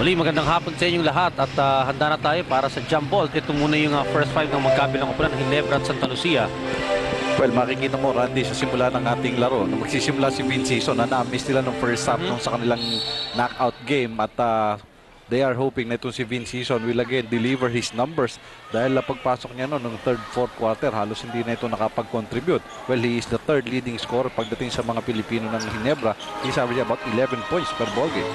Muli, magandang hapon sa inyong lahat at handa na tayo para sa jump ball. Ito muna yung first five ng magkabilang kupunan, Ginebra at Santa Lucia. Well, makikita mo, Randy, sa simula ng ating laro, nung magsisimula si Vince na na-miss nila ng first half nung sa kanilang knockout game at they are hoping na itong si Vince will again deliver his numbers dahil pagpasok niya noong third, fourth quarter, halos hindi na ito nakapag-contribute. Well, he is the third leading scorer pagdating sa mga Pilipino ng Ginebra. He's averaging about 11 points per ball game.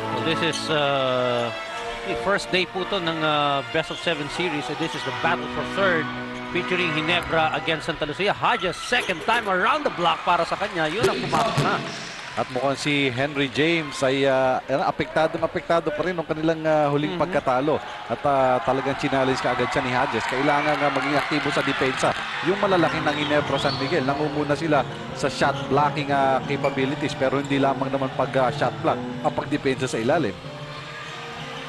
Well, this is the first day po ito ng best of 7 series. So this is the battle for third featuring Ginebra against Santa Lucia. Hodges, second time around the block para sa kanya. Yun ang pumasok na. At mukhang si Henry James ay apektado pa rin ng kanilang huling pagkatalo. At talagang challenge kaagad siya ni Hodges. Kailangan maging aktibo sa depensa. Yung malalaki ng Ginebra San Miguel, nangunguna sila sa shot blocking capabilities. Pero hindi lamang naman pag shot block, ang pagdepensa sa ilalim.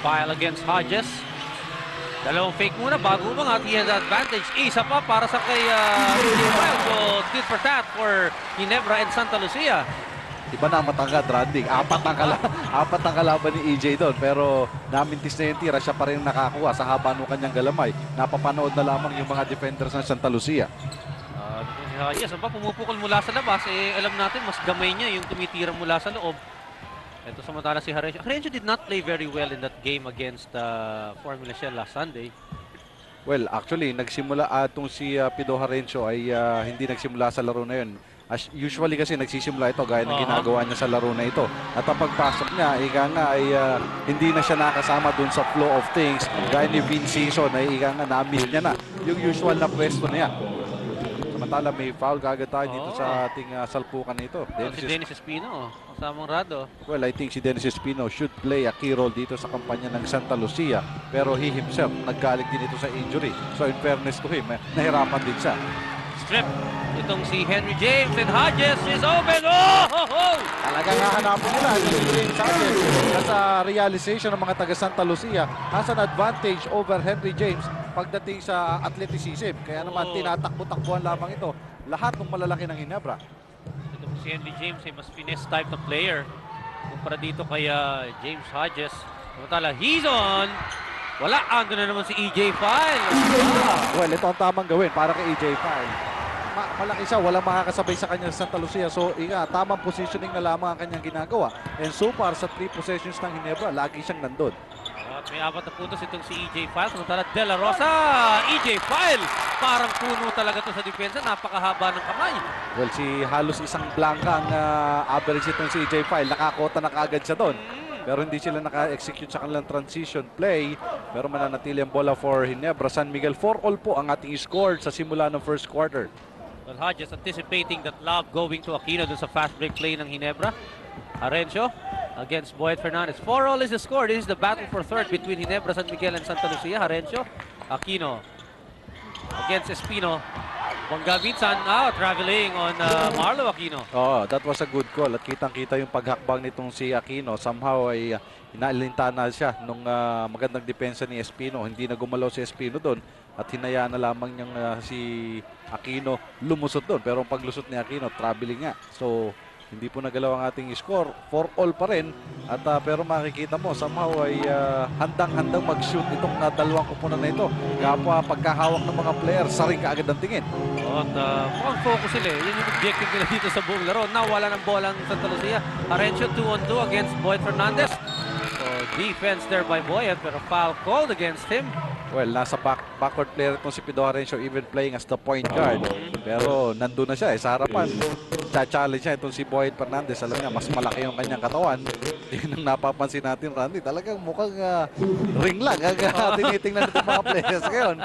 File against Hodges. Dalawang fake muna bago umangat. He has advantage. Isa pa para sa kay File. So, good for that for Ginebra and Santa Lucia. Iba na ang matangkad, Randy. Apat ang kalaban ni EJ doon. Pero namintis na yung tira. Siya pa rin nakakuha sa haba ng kanyang galamay. Napapanood na lamang yung mga defenders ng Santa Lucia. Yes, pumupukol mula sa labas. Alam natin, mas gamay niya yung tumitira mula sa loob. Ito samantala si Harencio. Harencio did not play very well in that game against Formula Shell last Sunday. Well, actually, nagsimula itong si Pido Harencio ay hindi nagsimula sa laro na yun. Usually kasi nagsisimula ito gaya ng ginagawa niya sa laro na ito. At ang pagpasok niya, hindi na siya nakasama dun sa flow of things. Gaya ni Vince na na-miss niya na yung usual na pwesto niya. Samantala may foul kagad tayo dito sa ating salpukan nito. Si Dennis Espino, kasamang Rado. Well, I think si Dennis Espino should play a key role dito sa kampanya ng Santa Lucia. Pero he himself, naggaling din ito sa injury. So in fairness to him, nahirapan din siya. Strip. Itong si Henry James and Hodges is open. Oh! Talagang hahanapin nila si James Hodges. Nasa realization ng mga taga Santa Lucia has an advantage over Henry James pagdating sa athleticism. Kaya naman tinatakbo-takbuhan lamang ito lahat ng malalaki ng Ginebra. Itong si Henry James ay mas finesse type na player kumpara dito kay James Hodges. Samantala, he's on. Wala, ando na naman si EJ File. Well, ito ang tamang gawin para kay EJ File. Malaki siya, walang makakasabay sa kanya sa Santa Lucia. So, tamang positioning na lamang ang kanyang ginagawa. And so far, sa 3 possessions ng Ginebra, lagi siyang nandun. At may 4 na puntos itong si EJ File. Samantala, De La Rosa, EJ File. Parang puno talaga to sa depensa. Napakahaba ng kamay. Well, halos isang blanca ang average itong si EJ File. Nakakota na kaagad siya doon. Pero hindi sila naka-execute sa kanilang transition play. Pero mananatili ang bola for Ginebra San Miguel. 4-all po ang ating score sa simula ng first quarter. Well, Hodges anticipating that lob going to Aquino dun sa fast break play ng Ginebra. Harencio against Boyd Fernandez. 4-all is the score. This is the battle for third between Ginebra San Miguel and Santa Lucia. Harencio, Aquino against Espino. Bongga Vincent traveling on Marlo Aquino. Oh, that was a good call. At kitang-kita yung paghakbang nitong si Aquino. Somehow ay inaalintana siya nung magandang depensa ni Espino. Hindi na gumalaw si Espino doon. At hinayaan na lamang niyang si Aquino lumusot doon. Pero ang paglusot ni Aquino, traveling nga. So, hindi po nagalaw ang ating score. 4-all pa rin. At pero makikita mo, somehow ay handang-handang mag-shoot itong dalawang kupunan na ito. Kapwa pagkahawak ng mga player, saring kaagad ang tingin. At mukhang focus sila. Yun yung objective nila dito sa buong laro. Nawala ng bola ng Santa Lucia. Harencio 2-on-2 against Boyd Fernandez. So, defense there by Boyd. Pero foul called against him. Well, nasa backward player itong si Pido Harencio, even playing as the point guard. Pero nandun na siya sa harapan. Challenge niya itong si Boyd Fernandez. Alam niya, mas malaki yung kanyang katawan. Yun ang napapansin natin, Randy. Talagang mukhang ring lang ang tinitingnan itong mga players ngayon.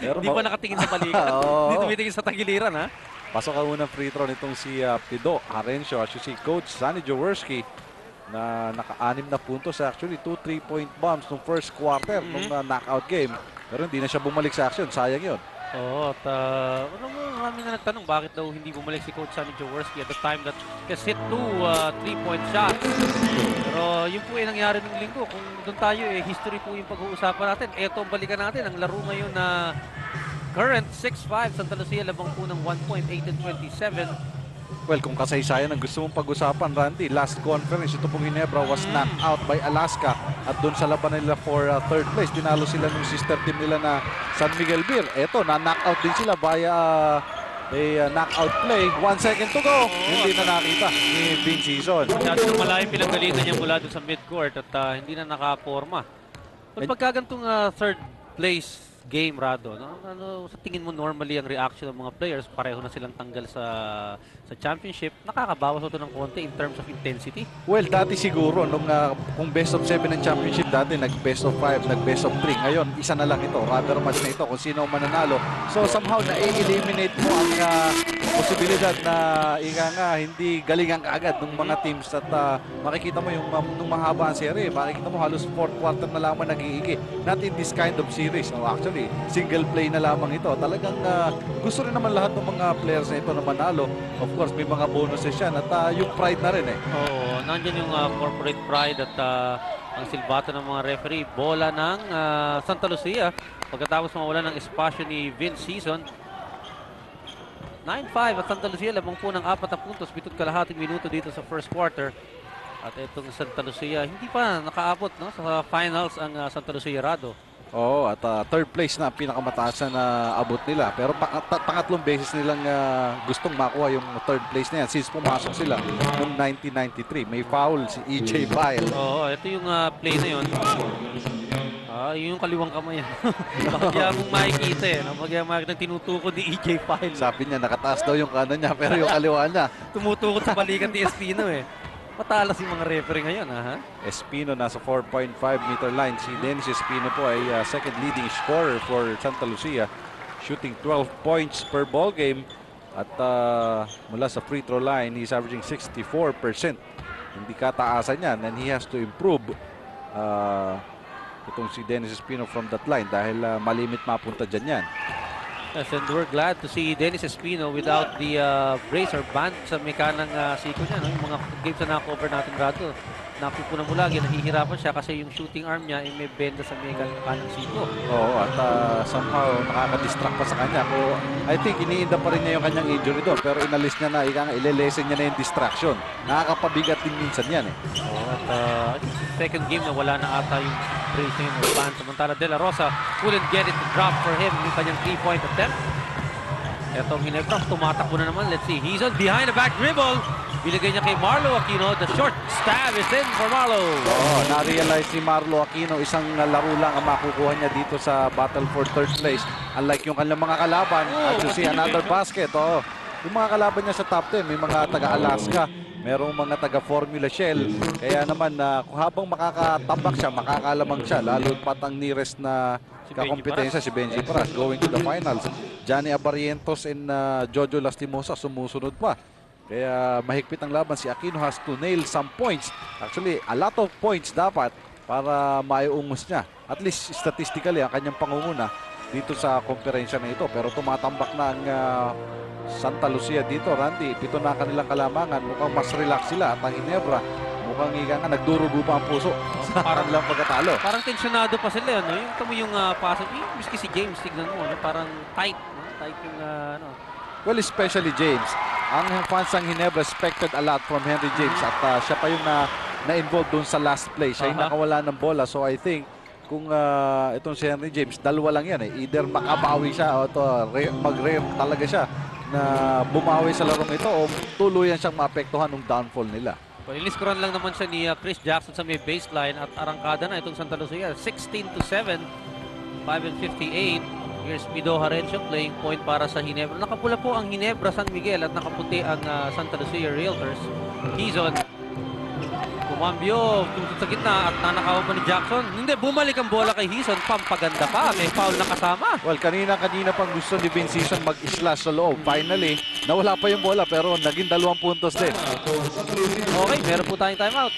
Hindi pa nakatingin sa balikan. Hindi tumitingin sa tagiliran, ha? Pasok ang unang free throw nitong si Pido Harencio. As you see, Coach Sonny Jaworski na naka-6 na puntos. Actually, 2 3-point bombs nung first quarter nung knockout game. Pero hindi na siya bumalik sa action. Sayang yun. Oo, at marami na nagtanong bakit daw hindi bumalik si Coach Sonny Jaworski at the time that has hit 2 3-point shots. Pero yun po ay nangyari ng linggo. Kung doon tayo, history po yung pag-uusapan natin. Eto ang balikan natin. Ang laro ngayon na current 6-5. Santa Lucia labang po ng 1 point, 8-27. Well, kung kasaysayan ang gusto mong pag-usapan, Randy, last conference, ito pong Ginebra was knocked out by Alaska. At doon sa laban nila for third place, tinalo sila ng sister team nila na San Miguel Beer. Eto, na-knockout din sila via a knockout play. 1 second to go. Hindi na nakita ni Vince Season. Masyado na malayo pinanggalitan niya mula doon sa midcourt at hindi na nakaporma. But pagkagantong third place game, Rado, ano, sa tingin mo normally ang reaction ng mga players, pareho na silang tanggal sa championship, nakakabawas ito ng konti in terms of intensity? Well, dati siguro, kung best of 7 ng championship dati, nag-best of 5, nag-best of 3. Ngayon, isa na lang ito, rubber match na ito kung sino ang mananalo. So, somehow, na-eliminate mo ang posibilidad na hindi galingan kaagad ng mga teams at makikita mo yung nung mahaba ang serie, makikita mo halos fourth quarter na lamang nag-iigi. Not in this kind of series. No? Actually, single play na lamang ito. Talagang gusto rin naman lahat ng mga players na ito na manalo. Of course, may mga bonuses yan at yung pride na rin eh. Oo, nandiyan yung corporate pride at ang silbato ng mga referee. Bola ng Santa Lucia pagkatapos mawala ng espasyo ni Vince Season. 9-5 at Santa Lucia lamang po ng 4 na puntos, 7 kalahating minuto dito sa first quarter. At itong Santa Lucia, hindi pa nakaabot sa finals ang Santa Lucia Rado. Oo, at third place na pinakamataas na abot nila. Pero pangatlong beses nilang gustong makuha yung third place na yan since pumasok sila noong 1993. May foul si E.J. Pyle. Oo, ito yung play na yun. Yung kaliwang kamay yan. Bakit mong makikita eh. Bakit makikita tinutukod ni E.J. Pyle. Sabi niya, nakataas daw yung kanan niya pero yung kaliwa niya. Tumutukod sa balikat ni Espino eh. Matalas yung mga referee ngayon, ha? Espino nasa 4.5 meter line. Si Dennis Espino po ay second leading scorer for Santa Lucia. Shooting 12 points per ball game. At mula sa free throw line, he's averaging 64%. Hindi kataasan yan and he has to improve itong si Dennis Espino from that line dahil malimit mapunta dyan yan. Yes, and we're glad to see Dennis Espino without the brace or band sa mekanang siko niya. No? Yung mga games na na-cover natin Rado, napupunan mo lagi, nahihirapan siya kasi yung shooting arm niya ay may benda sa mekanang siko. Oo, at somehow nakaka-distract pa sa kanya. I think iniinda pa rin niya yung kanyang injury doon pero inalis niya na, ilelesen niya na yung distraction. Nakakapabigat din minsan yan eh. Oo, at second game na wala na ata yung brace niya or band. Samantala De La Rosa couldn't get it to drop for him yung kanyang 3-point attempt. Etong Ginebra, tumatakbo na naman. Let's see, he's on behind the back dribble. Binigay niya kay Marlo Aquino. The short stab is in for Marlo. Oo, na-realize ni Marlo Aquino isang laro lang ang makukuha niya dito sa battle for third place. Unlike yung kanilang mga kalaban, at you see another basket. Oo. Yung mga kalaban niya sa top 10, may mga taga-Alaska, merong mga taga-Formula Shell. Kaya naman, kung habang makakatambak siya, makakalamang siya, lalo pat ang nearest na kakompetensya si Benji Paras going to the finals. Johnny Abarrientos and Jojo Lastimosa sumusunod pa. Kaya mahigpit ang laban. Si Aquino has to nail some points. Actually, a lot of points dapat para maiungos niya. At least statistically, ang kanyang pangunguna dito sa komperensya na ito. Pero tumatambak na ang Santa Lucia dito, Randy. 7 na kanilang kalamangan. Mukhang mas relax sila. At ang Ginebra, mukhang nagdurugo pa ang puso. Parang lang pagkatalo. Parang tensyonado pa sila. No? Yung kami yung pasok. Miski si James, tignan mo. No? Parang tight. No? Tight yung Well, especially James. Ang fans ng Ginebra expected a lot from Henry James. At siya pa yung na-involved doon sa last play. Siya yung nakawala ng bola. So I think kung itong si Henry James, dalawa lang yan eh. Either makabawi siya o mag-rare talaga siya na bumawi sa larong ito o tuluyan siyang maapektuhan ng downfall nila. Well, iliskoran lang naman siya ni Chris Jackson sa may baseline at arangkada na itong Santa Lucia. 16-7, 5:58. Here's Mido Harencio playing point para sa Ginebra. Nakapula po ang Ginebra San Miguel at nakaputi ang Santa Lucia Realtors. Quezon. Kumambyo, tumusod sa gitna at nanakaw pa ni Jackson. Hindi, bumalik ang bola kay Hison. Pampaganda pa. May foul na kasama. Well, kanina pang gusto ni Vince Season mag-slash sa loob. Finally, nawala pa yung bola pero naging 2 puntos din. Okay, meron po tayong timeout.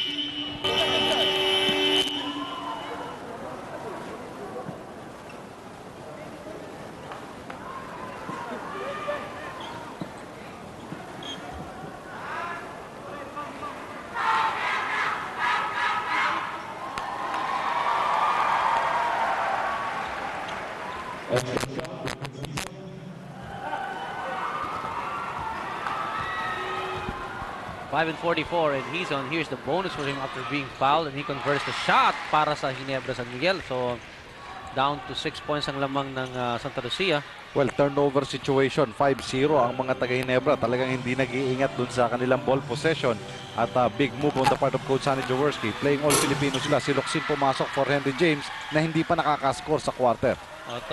5:44 and he's on. Here's the bonus for him after being fouled and he converts the shot para sa Ginebra San Miguel. So down to 6 points ang lamang ng Santa Lucia. Well, turnover situation, 5-0 ang mga taga-Ginebra. Talagang hindi nag-iingat dun sa kanilang ball possession. At big move on the part of Coach Sonny Jaworski. Playing all Filipino sila. Si Locsin pumasok for Henry James na hindi pa nakakascore sa quarter. At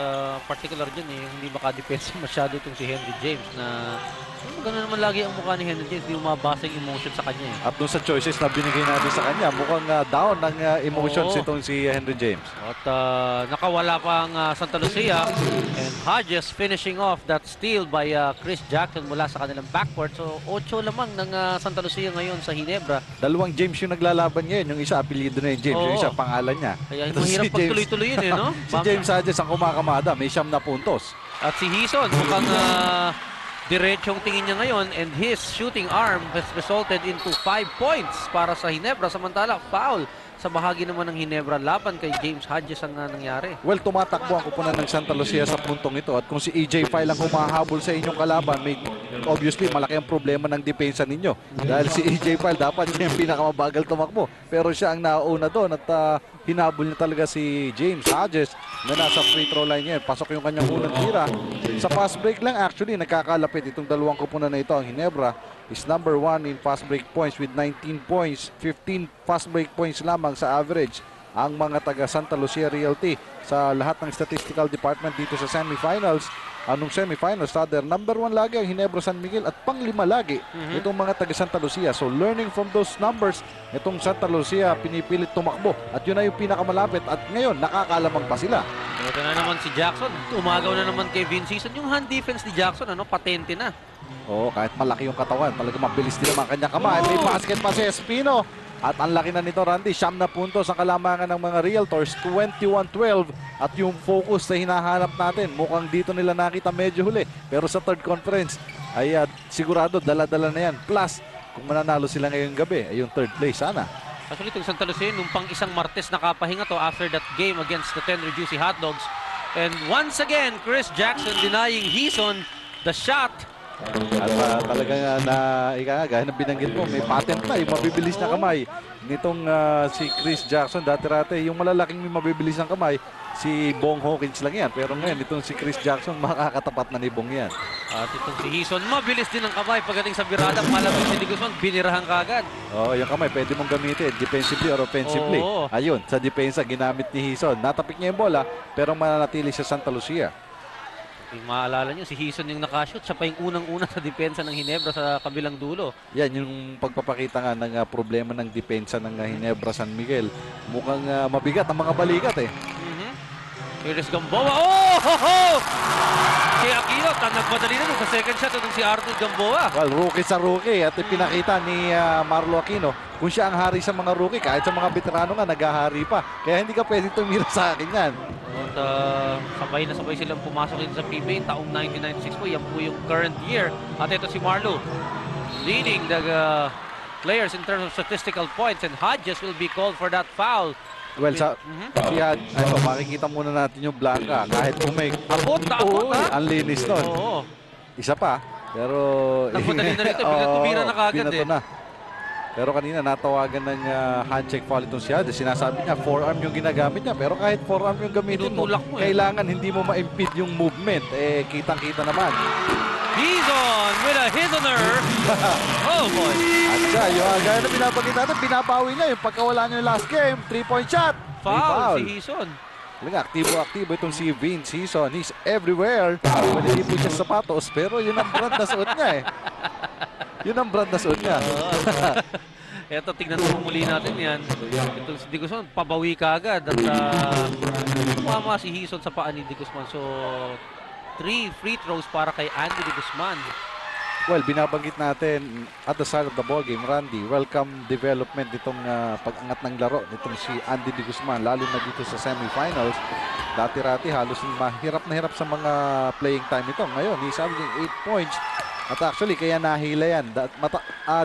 particular dyan hindi makadepensa masyado itong si Henry James na gano'n naman lagi ang mukha ni Henry James, hindi umabasa yung emotion sa kanya. At dun sa choices na binigay natin sa kanya, mukhang down ng emotions itong si Henry James. At nakawala pa ang Santa Lucia and Hodges finishing off that steal by Chris Jackson mula sa kanilang backcourt. So 8 lamang ng Santa Lucia ngayon sa Ginebra. Dalawang James yung naglalaban ngayon. Yung isa apelyido na yung James, yung isa pangalan niya. Kaya mahirap pagtuloy-tuloy yun no? Si James Hodges ang kumakamada, may 9 na puntos. At si Hison mukhang diretsong tingin niya ngayon and his shooting arm has resulted into 5 points para sa Ginebra. Samantala, foul sa bahagi naman ng Ginebra laban kay James Hodges ang nangyari. Well, tumatakbo ang kupunan ng Santa Lucia sa puntong ito. At kung si EJ File ang humahabol sa inyong kalaban, may obviously malaki ang problema ng depensa ninyo. Dahil si EJ File dapat siya yung pinakamabagal tumakbo. Pero siya ang nauna doon at hinabol niya talaga si James Hodges na nasa free throw line niya. Pasok yung kanyang unang tira. Sa fast break lang actually, nagkakalapit itong dalawang kupunan na ito. Ang Ginebra is number 1 in fast break points with 19 points. 15 fast break points lamang sa average ang mga taga Santa Lucia Realty sa lahat ng statistical department dito sa semifinals. Anong semifinals, rather, number 1 lagi ang Ginebra San Miguel at pang-5 lagi itong mga taga Santa Lucia. So learning from those numbers, itong Santa Lucia pinipilit tumakbo at yun na yung pinakamalapit at ngayon nakakalamang pa sila. Ito na naman si Jackson, umagaw na naman kay Vince Hison. Yung hand defense ni Jackson, patente na. Oo, kahit malaki yung katawan, talaga mabilis din naman kanya kamay. May basket pa si Espino. At ang laki na nito, Randy, 9 na puntos ang kalamangan ng mga Realtors, 21-12. At yung focus na hinahanap natin, mukhang dito nila nakita medyo huli. Pero sa third conference, ay sigurado dala-dala na yan. Plus, kung mananalo sila ngayong gabi, ay yung third place sana. Actually, itong Santa Lucia, nung pang isang Martes nakapahinga to after that game against the Tender Juicy Hotdogs. And once again, Chris Jackson denying Hison the shot. At talaga gaya ng binanggit mo, may patent na, yung mabibilis na kamay nitong si Chris Jackson. Dati-rate, yung malalaking may mabibilis ng kamay, si Bong Hawkins lang yan. Pero ngayon, itong si Chris Jackson, makakatapat na ni Bong yan. At itong si Hison, mabilis din ang kamay pagdating sa birada. Malapit si Diguzman, binirahan kagad. Oo, yung kamay, pwede mong gamitin, defensively or offensively. Ayun, sa depensa, ginamit ni Hison. Natapik niya yung bola, pero mananatili sa Santa Lucia. Yung maalala nyo, si Hison yung nakashoot. Siya pa yung unang-una sa depensa ng Ginebra sa kabilang dulo. Yan, yung pagpapakita nga ng problema ng depensa ng Ginebra San Miguel. Mukhang mabigat ang mga balikat eh. Here is Gamboa. Oh! Ho, ho! Si Aquino, nagmadali na sa second shot itong si Arthur Gamboa. Well, rookie sa rookie at pinakita ni Marlo Aquino kung siya ang hari sa mga rookie. Kahit sa mga veterano nga, naghahari pa. Kaya hindi ka pwede tumira sa akin yan. At sabay na sabay silang pumasok dito sa PBA taong 1996 po. Yan po yung current year. At ito si Marlo leading the players in terms of statistical points and Hodges will be called for that foul. Well, ito, makikita muna natin yung Blanca. Kahit umay... Abot na. Ang linis nun. Oo. Isa pa, pero... Nagpadali na rito, pinatubira na kagad eh. Na. Pero kanina natawagan ng handshake foul itong siya. Sinasabi niya, forearm yung ginagamit niya. Pero kahit forearm yung gamitin mo, kailangan hindi mo ma-impede yung movement. Eh, kitang-kita naman. He's on with a Hisoner. Oh boy. At siya, yung gaya na binabagit natin, binabawi niya yung pagkawala niya yung last game. 3-point shot. Foul si Hison. Talaga, aktibo-aktibo itong si Vince Hison. He's everywhere. Pwede po siya sapatos, pero yun ang brand na suot niya eh. Yun ang brand na suot niya. Eto, tignan mo muli natin yan. Itong si Diguzman, pabawi ka agad. At tumama si Hison sa paa ni Diguzman. So, 3 free throws para kay Andy Diguzman. Well, binabanggit natin at the start of the ball game, Randy, welcome development nitong pag-angat ng laro nitong si Andy Diguzman, lalo na dito sa semifinals. Dati-rati halos mahirap na hirap sa mga playing time ito. Ngayon, he's averaging 8 points. At actually, kaya nahila yan.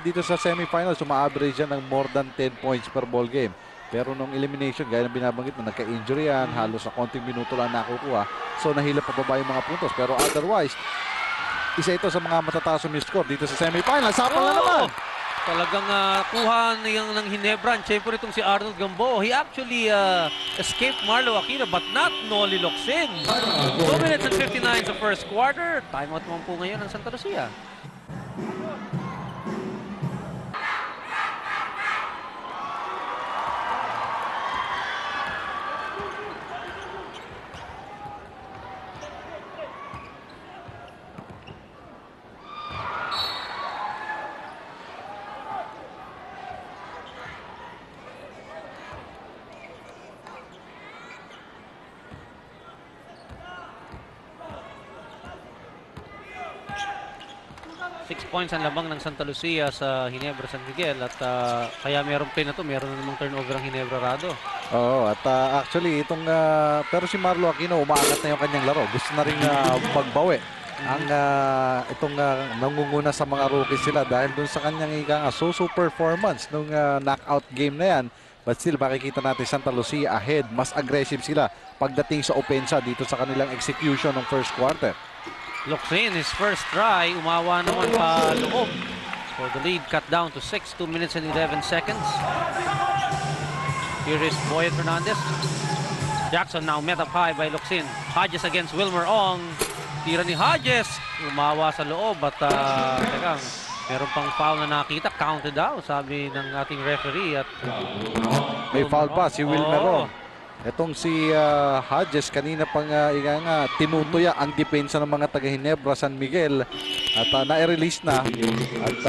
Dito sa semifinals, suma-average yan ng more than 10 points per ball game. Pero nung elimination, gaya ng binabanggit mo, nagka-injury yan, halos sa konting minuto lang nakukuha. So nahila pa baba yung mga puntos. Pero otherwise, isa ito sa mga matataas na score dito sa semifinals. Sapal na naman! Talagang kuha ng Ginebra ang tiyempo nitong si Arnold Gamboa. He actually escaped Marlo Aquino but not Noli Locsin. 2 minutes and 59 sa first quarter. Timeout naman po ngayon ng Santa Lucia. Points ang lamang ng Santa Lucia sa Ginebra San Miguel at kaya meron play na to, meron na namang turnover ang Ginebra Rado. Oo, at actually itong pero si Marlo Aquino umaangat na yung kanyang laro. Gusto na rin magbawi. Ang itong nangunguna sa mga rookies sila dahil dun sa kanyang so performance nung knockout game na yan. But still makikita natin Santa Lucia ahead. Mas aggressive sila pagdating sa opensa dito sa kanilang execution ng first quarter. Locsin, his first try, umawa naman pa loob. So the lead cut down to 6, 2 minutes and 11 seconds. Here is Boyd Fernandez. Jackson now met up high by Locsin. Hodges against Wilmer Ong. Tira ni Hodges, umawa sa loob at tegang, meron pang foul na nakita. Counted out, sabi ng ating referee. At may foul pa si Wilmer Ong. Itong si Hodges kanina pang tinutuya ang depensa ng mga taga Ginebra San Miguel at na-release na at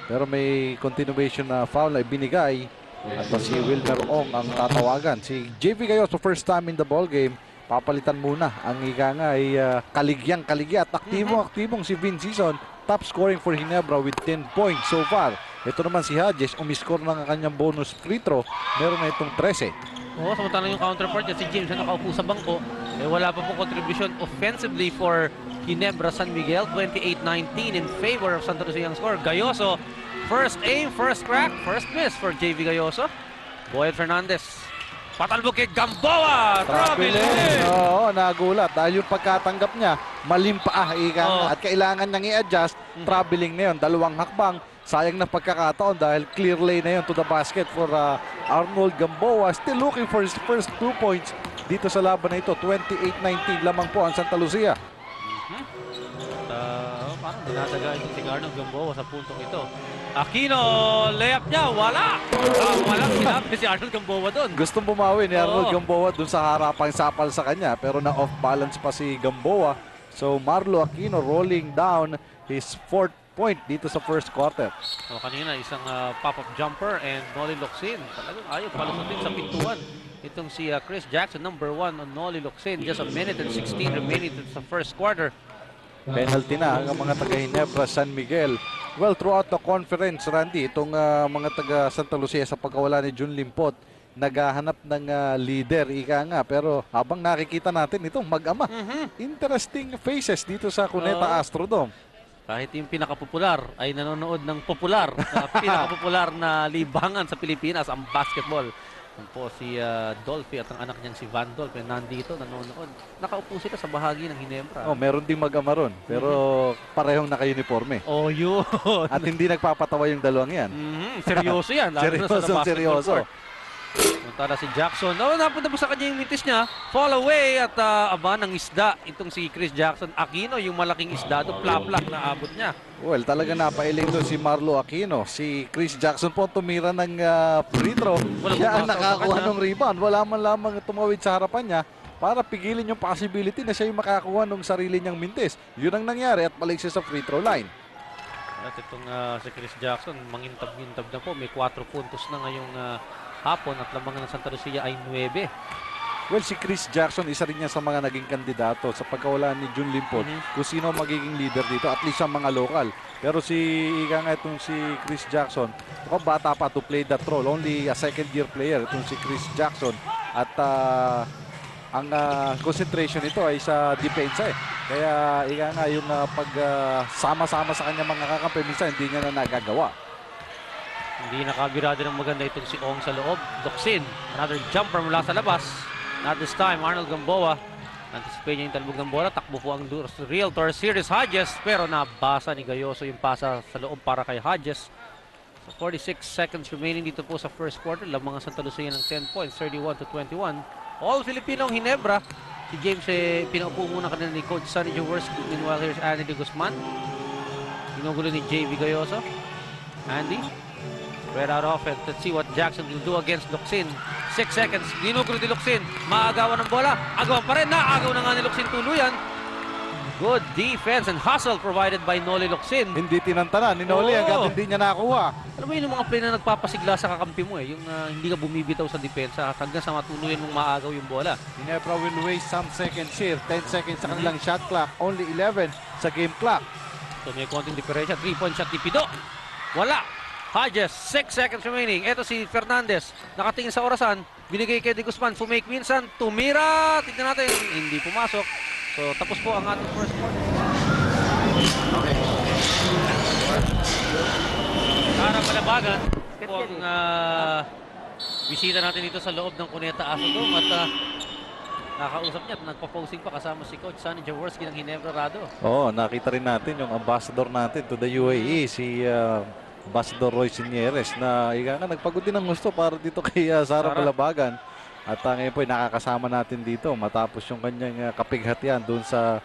pero may continuation na foul na ibinigay at si Wilmer Ong ang tatawagan. Si JV Gayoso first time in the ball game, papalitan muna ang ay kaligya at aktibong si Vince Sison, top scoring for Ginebra with 10 points so far. Ito naman si Hodges, umiscore ng kanyang bonus free throw, meron na itong 13. Oo, samantalang yung counterpart niya, si James na nakaupo sa bangko, wala pa po contribution offensively for Ginebra San Miguel. 28-19 in favor of Santa Lucia ang score. Gayoso, first aim, first crack, first miss for JV Gayoso. Boyd Fernandez, patalbog kay Gamboa! Traveling! Oo, nagulat dahil yung pagkatanggap niya, malimpa at kailangan niyang i-adjust. Traveling na yun, dalawang hakbang. Sayang na pagkakataon dahil clear lane na yun to the basket for Arnold Gamboa. Still looking for his first 2 points dito sa laban na ito. 28-19 lamang po ang Santa Lucia. Parang dinadaga ito si Arnold Gamboa sa puntong ito. Aquino, layup niya, wala! Walang sinabi si Arnold Gamboa doon. Gustong bumawi ni Arnold Gamboa doon sa harapang sapal sa kanya pero na off balance pa si Gamboa. So Marlo Aquino rolling down his 4th point dito sa first quarter. So kanina isang pop-up jumper and Noli Locsin. Talagang ayaw palusutin sa pintuan. Itong si Chris Jackson, number 1 on Noli Locsin. Just a minute and 16 remaining sa first quarter. Penalty na ang mga taga Ginebra San Miguel. Well, throughout the conference, Randy, itong mga taga Santa Lucia sa pagkawala ni Jun Limpot, naghahanap ng leader, pero habang nakikita natin itong mag-ama. Interesting faces dito sa Cuneta Astrodome. Kahit yung pinakapopular ay nanonood ng popular, pinakapopular na libangan sa Pilipinas, ang basketball. Yan po si Dolphy at ang anak niyang si Van Dolphy nandito, nanonood. Nakaupo sila sa bahagi ng Ginebra. Meron ding mag-ama ron, pero parehong naka-uniforme. Yun. At hindi nagpapatawa yung dalawang yan. Seryoso yan. Seryoso. Puntala si Jackson. Napunta po sa kanya yung mintis niya. Fall away at aba ng isda. Itong si Chris Jackson Aquino, yung malaking isda doon, plap-plap na abot niya. Well, talaga napailing doon si Marlo Aquino. Si Chris Jackson po tumira ng free throw. Siya ang nakakuha ng rebound. Wala man lamang tumawid sa harapan niya para pigilin yung possibility na siya yung makakuha ng sarili niyang mintis. Yun ang nangyari at balik siya sa free throw line. At itong si Chris Jackson, mangintab-ngintab na po. May 4 puntos na ngayong hapon at lamang ng Santa Lucia ay 9. Well, si Chris Jackson, isa rin niya sa mga naging kandidato sa pagkawala ni Jun Limpot. Kung sino magiging leader dito, at least ang mga lokal. Pero si itong si Chris Jackson, bata pa to play that role. Only a second-year player itong si Chris Jackson. At ang concentration nito ay sa depensa Kaya yung sama-sama sa kanya mga kakampi, minsan hindi niya na nagagawa. Hindi nakabirado ng maganda itong si Ong sa loob. Locsin, another jumper mula sa labas. Not this time, Arnold Gamboa. Anticipate niya yung talbog ng bola. Takbo po ang Realtor Series Hodges. Pero nabasa ni Gayoso yung pasa sa loob para kay Hodges. So 46 seconds remaining dito po sa first quarter. Lamang ang Santa Lucia ng 10 points, 31-21. All Filipino ang Ginebra. Si James pinaupo muna kanina ni Coach Sonny Jaworski. Meanwhile, here's Andy De Guzman. Ginugulo ni JV Gayoso. Andy. Spread out offense. Let's see what Jackson will do against Locsin. 6 seconds. Ginugulo ni Locsin. Maagawan ng bola. Agawan pa rin. Naagaw na nga ni Locsin tuluyan. Good defense and hustle provided by Noli Locsin. Hindi tinantana ni Noli hanggang hindi niya nakuha. Alam mo yun yung mga play na nagpapasigla sa kakampi mo Yung hindi ka bumibitaw sa depensa at hanggang sa matuluyan mong maagaw yung bola. Ginebra will waste some seconds here. 10 seconds sa kanilang shot clock. Only 11 sa game clock. So may konting diferensya. 3-point shot ni Pido. Wala. Hodges, 6 seconds remaining. Ito si Fernandez. Nakatingin sa orasan. Binigay kay De Guzman. Fumake minsan. Tumira. Tignan natin. Hindi pumasok. So tapos po ang ating first quarter. Okay. Para Malabagan po ang bisita natin dito sa loob ng Cuneta Astrodome at nakausap niya at nagpo-posing pa kasama si Coach Sonny Jaworski ng Ginebra Rado. Oo, nakita rin natin yung ambassador natin to the UAE, si Ambassador Roy Sinieres na nagpagod din ng gusto para dito kay Sara Malabagan. At ngayon po ay nakakasama natin dito matapos yung kanyang kapighatian doon sa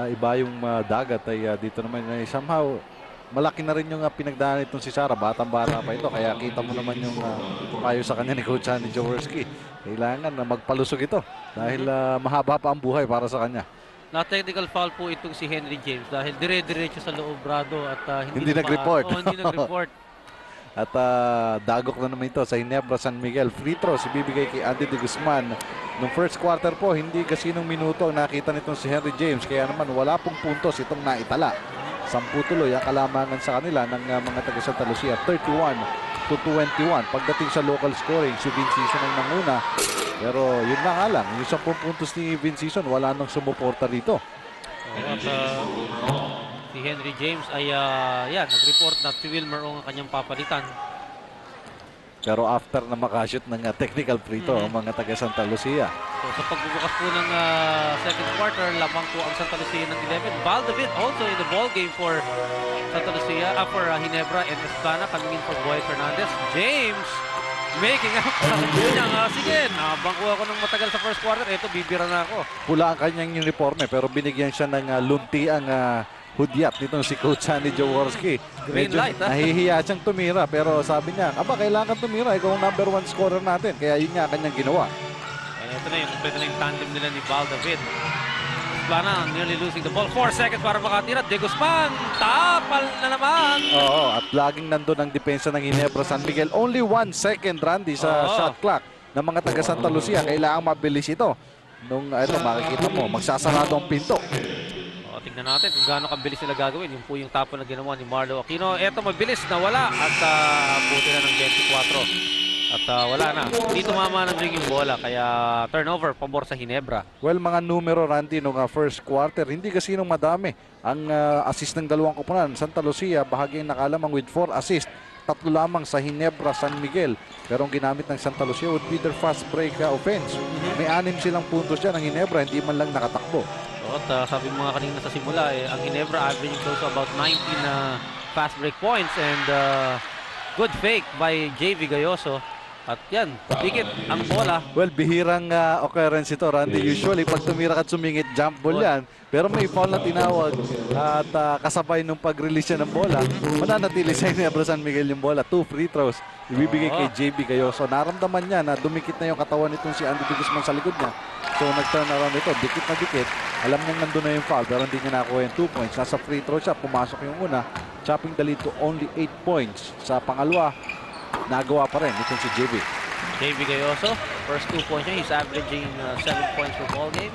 ibayong dagat ay dito naman somehow malaki na rin yung pinagdaanan itong si Sara. Batang-bata pa ito kaya kita mo naman yung payo sa kanya ni Coach Sonny Jaworski. Kailangan na magpalusog ito dahil mahaba pa ang buhay para sa kanya. Na technical foul po itong si Henry James dahil dire-diretso sa loob Rado at hindi nag-report. Hindi nag-report. At dagok na naman ito sa Ginebra San Miguel. Free throw si bibigay kay Andy De Guzman. Nung first quarter po, hindi kasinong minuto ang nakita nitong si Henry James. Kaya naman wala pong puntos itong naitala. 10 tuloy ang kalamangan sa kanila ng mga taga Santa Lucia. 31-21. Pagdating sa local scoring, si Vincison ang nanguna. Pero yun na nga lang, yung 10 puntos ni Vincison, wala nang sumuporta rito. At si Henry James ay nag-report na si Wilmer Ong ang kanyang papalitan. Pero after na makashoot ng technical free throw ang mga taga Santa Lucia. So sa pagbubukas po ng second quarter, lamang po ang Santa Lucia ng 11. Valdavid also in the ball game for Santa Lucia, for Ginebra and Esplana coming in for Boy Fernandez. James making up sa niya. Sige, nabangko ako ng matagal sa first quarter. Ito, bibira na ako. Pula ang kanyang uniforme pero binigyan siya ng luntiang hudyat nitong si Coach Sonny Jaworski. Green light, nahihiya siyang tumira pero sabi niya, kailangan tumira. Ikaw ang number 1 scorer natin. Kaya yun nga kanyang ginawa. Ito na yung tandem nila ni Valdavid. Esplana nearly losing the ball. 4 seconds para makatira. De Guzman, tapal na naman. Oo, at laging nandun ang depensa ng Ginebra San Miguel. Only 1 second, Randy, sa shot clock ng mga taga Santa Lucia. Kailangan mabilis ito. Nung ito, makikita mo, magsasarado ang pinto. Tingnan natin kung gaano kabilis nila gagawin. Yung po yung tapo na ginawa ni Marlo Aquino. Eto, mabilis na wala at buti na ng 24. At wala na. Hindi tumama ng ring yung bola. Kaya turnover, pabor sa Ginebra. Well, mga numero, Randy, nung first quarter, hindi kasi nung madami ang assist ng dalawang koponan. Santa Lucia, bahagi nakalamang with 4 assist. 3 lamang sa Ginebra San Miguel. Pero ang ginamit ng Santa Lucia would be their fast break offense. May 6 silang puntos dyan ng Ginebra, hindi man lang nakatakbo. At sabi mo nga kanina sa simula, ang Ginebra averaging close to about 19 fast break points and good fake by JV Gayoso. At yan, dikit ang bola. Well, bihirang occurrence ito, Randy. Usually, pag tumira ka at sumingit, jump ball yan. Pero may foul na tinawag at kasabay nung pag-release niya ng bola, mananatili sa Ginebra San Miguel yung bola. 2 free throws, ibibigay kay JB Gayoso. Naramdaman niya na dumikit na yung katawan nitong si Andy De Guzman sa likod niya. So, nag-turn around ito. Dikit na dikit. Alam niya nandun na yung foul, pero hindi niya nakuha yung 2 points. Nasa free throw siya, pumasok yung una. Chopping the lead to only 8 points. Sa pangalawa, nagawa pa rin itong si JB. JB Gayoso, first 2 points niya, he's averaging 7 points per ball game.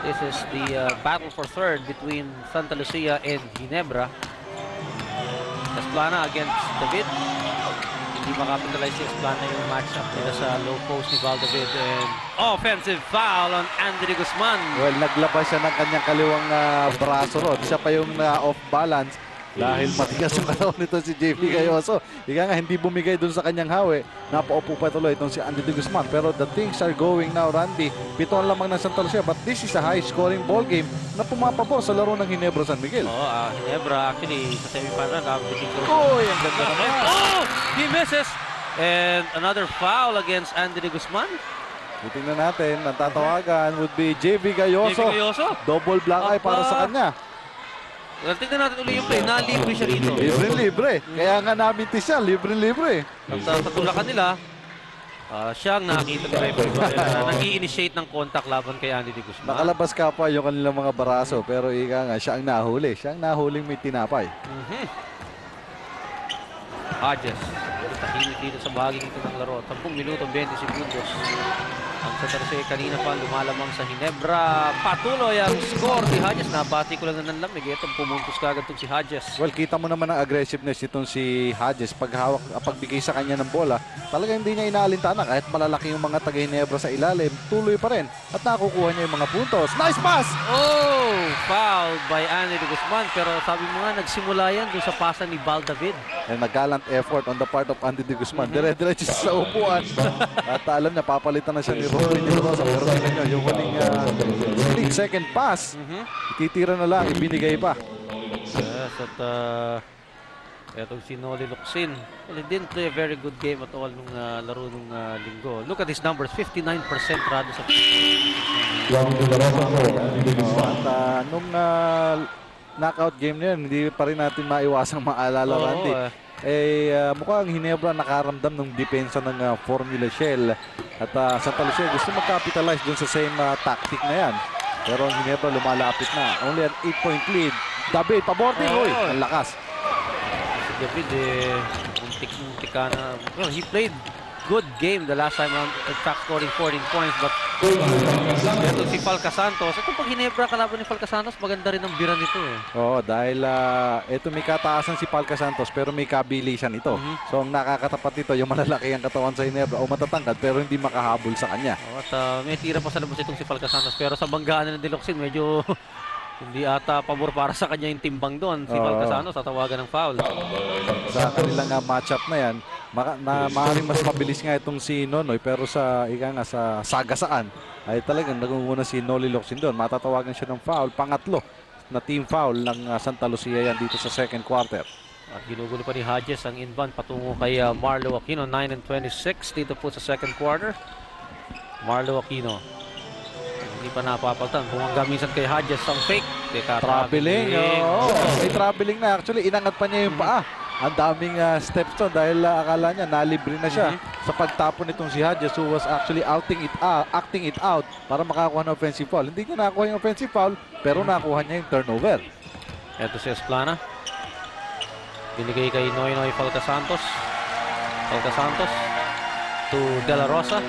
This is the battle for third between Santa Lucia and Ginebra. Esplana against David. Hindi makapitalize si Esplana yung matchup nila sa low post ni Valdavid. And offensive foul on Andy De Guzman. Well, naglabas siya ng kanyang kaliwang braso ron. Siya pa yung off balance. Dahil matigas ang katawan nito si JP Gayoso. Ika nga, hindi bumigay dun sa kanyang hawi. Napaupo pa tuloy itong si Andy De Guzman. Pero the things are going now, Randy. 7 lamang ng Santa Lucia. But this is a high-scoring ball game na pumapabor sa laro ng Ginebra San Miguel. Oo, Ginebra actually sa semifinal. Uy, ang ganda naman. Oh! He misses! And another foul against Andy De Guzman. Titingnan natin, ang tatawagan would be JV Gayoso. JV Gayoso. Double black eye para sa kanya. Well, tignan natin ulit yung play. Nalibre siya rito. Libre-libre. Kaya nga namintis siya, libre-libre. At sa tulakan nila, siya ang nakakita ni referee. Nag-i-initiate ng contact laban kay Andy De Guzman. Nakalabas ka pa yung kanilang mga baraso, pero ika nga, siya ang nahuli. Siya ang nahuling may tinapay. Hodges. Tahimik dito sa bahaging ito ng laro. 10 minuto, 20 segundos. Ang Santa Rosa kanina pa lumalamang sa Ginebra. Patuloy ang score ni Hodges. Nabati ko lang na ng lamig. Itong pumuntos kagad itong si Hodges. Well, kita mo naman ang aggressiveness itong si Hodges. Pagbigay sa kanya ng bola, talaga hindi niya inaalintana. Kahit malalaki yung mga taga-Ginebra sa ilalim, tuloy pa rin. At nakukuha niya yung mga puntos. Nice pass! Oh! Fouled by Andy De Guzman. Pero sabi mo nga, nagsimula yan doon sa pasa ni Val David. And nag-gallant effort on the part of Andy De Guzman. Dire-diretso sa upuan. At alam niya, papalitan na siya ni Roslyn De Rosa. Pero tingnan niyo, yung huling split second pass, ititira na lang, ibinigay pa. Yes, at etong si Noli Locsin. Well, he didn't play a very good game at all nung laro nung linggo. Look at his numbers, 59% rado sa At nung knockout game na yun, hindi pa rin natin maiwasang maalala, Randy. Mukhang Ginebra nakaramdam ng depensa ng Formula Shell. At Santa Lucia gusto mag-capitalize dun sa same tactic na yan. Pero ang Ginebra lumalapit na. Only an 8-point lead. David, paborting. Uy, ang lakas. Si David, muntik-muntik na. Well, he played good game the last time around, in fact scoring 14 points, but ito si Falca Santos, ito pag Ginebra kalaban ni Falca Santos, maganda rin ang bira nito eh. Oo, dahil ito may kataasan si Falca Santos pero may kabilisan ito. So ang nakakatapat nito yung malalaki ang katawan sa Ginebra o matatangkad pero hindi makahabol sa kanya. At may tira pa sa labas itong si Falca Santos pero sa banggaan ng Dilocsin medyo hindi ata pabor para sa kanya yung timbang doon. Si Falca Santos tatawagan ng foul. Sa kanilang matchup na yan, maaaring mas mabilis nga itong si Nonoy pero sa sagasaan ay talagang nagunguna si Noli Locsin doon. Matatawagan siya ng foul, pangatlo na team foul ng Santa Lucia yan dito sa second quarter. At ginugulo pa ni Hodges ang inbound patungo kay Marlo Aquino, 9-26 dito po sa second quarter. Marlo Aquino hindi pa napapagtan. Bumangga minsan kay Hodges ang fake. Traveling. May traveling na. Actually, inangat pa niya yung paa. Ang daming steps to dahil akala niya nalibre na siya sa pagtapon nitong si Hodges who was actually acting it out para makakuha ng offensive foul. Hindi niya nakuha yung offensive foul pero nakuha niya yung turnover. Ito si Esplana. Binigay kay Noynoy Falca Santos. Falca Santos to De La Rosa.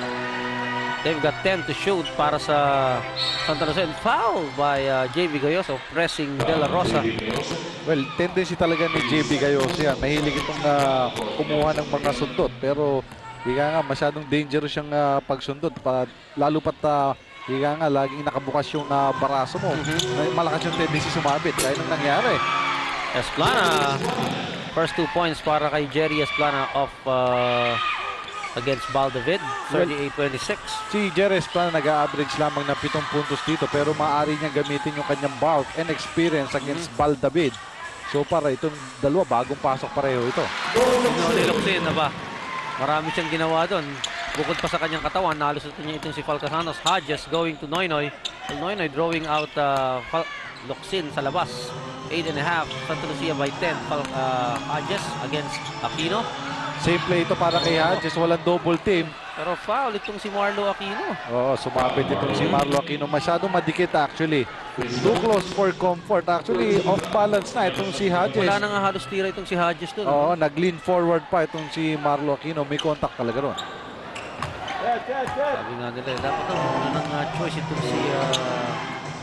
They've got 10 to shoot para sa Santa Rosa. And foul by JV Gayoso pressing De La Rosa. Well, tendency talaga ni JV Gayoso yan. Mahilig itong kumuha ng mga sundot. Pero higa nga, masyadong dangerous siyang pagsundot. Lalo pat higa nga, laging nakabukas yung baraso mo. Malakas yung tendency sumabit. Kaya nang nangyari. Esplana. First 2 points para kay Jerry Esplana of against Val David, 38-26. Si Jerry Esplana nag-a-average lamang ng 7 puntos dito pero maaari niyang gamitin yung kanyang bulk and experience against Val David. So para itong dalawa, bagong pasok pareho ito. Niloksin na ba? Marami siyang ginawa doon. Bukod pa sa kanyang katawan, nalusot niya itong si Falca Santos. Hodges going to Noynoy. Noynoy drawing out Locsin sa labas. 8.5. Santa Lucia by 10. Hodges against Aquino. Same play ito para kay Hodges, walang double team. Pero foul itong si Marlo Aquino. Oo, sumabit itong si Marlo Aquino. Masyadong madikit actually. Too close for comfort. Actually, off balance na itong si Hodges. Wala na nga halos tira itong si Hodges doon. Oo, nag-lean forward pa itong si Marlo Aquino. May contact talaga ron. Sabi nga nila, dapat na muna ng choice itong si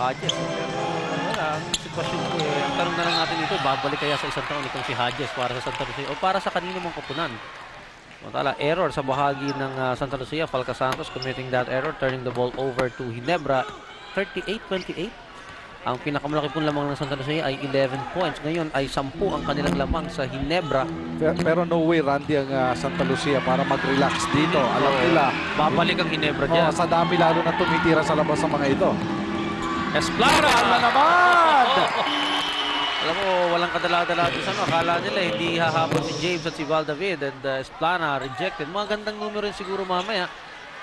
Hodges. Wala, ang sitwasyon ko eh. Ang tanong na lang natin ito, babalik kaya sa isang taon itong si Hodges para sa Santa Lucia o para sa kanino mong kapunan. Mantala, error sa bahagi ng Santa Lucia. Falca Santos committing that error, turning the ball over to Ginebra. 38-28. Ang pinakamalaki pong lamang ng Santa Lucia ay 11 points. Ngayon ay 10 ang kanilang lamang sa Ginebra. Pero no way, Randy, ang Santa Lucia para mag-relax dito. Alam nila, Babalik ang Ginebra dyan. sa dami lalo na tumitira sa labas sa mga ito. Esplana! Ala naman! Alam mo, walang kadala-dala dito sa ano. Akala nila hindi hahabol si James at si Val David, and Esplana rejected. Magandang numero rin siguro mamaya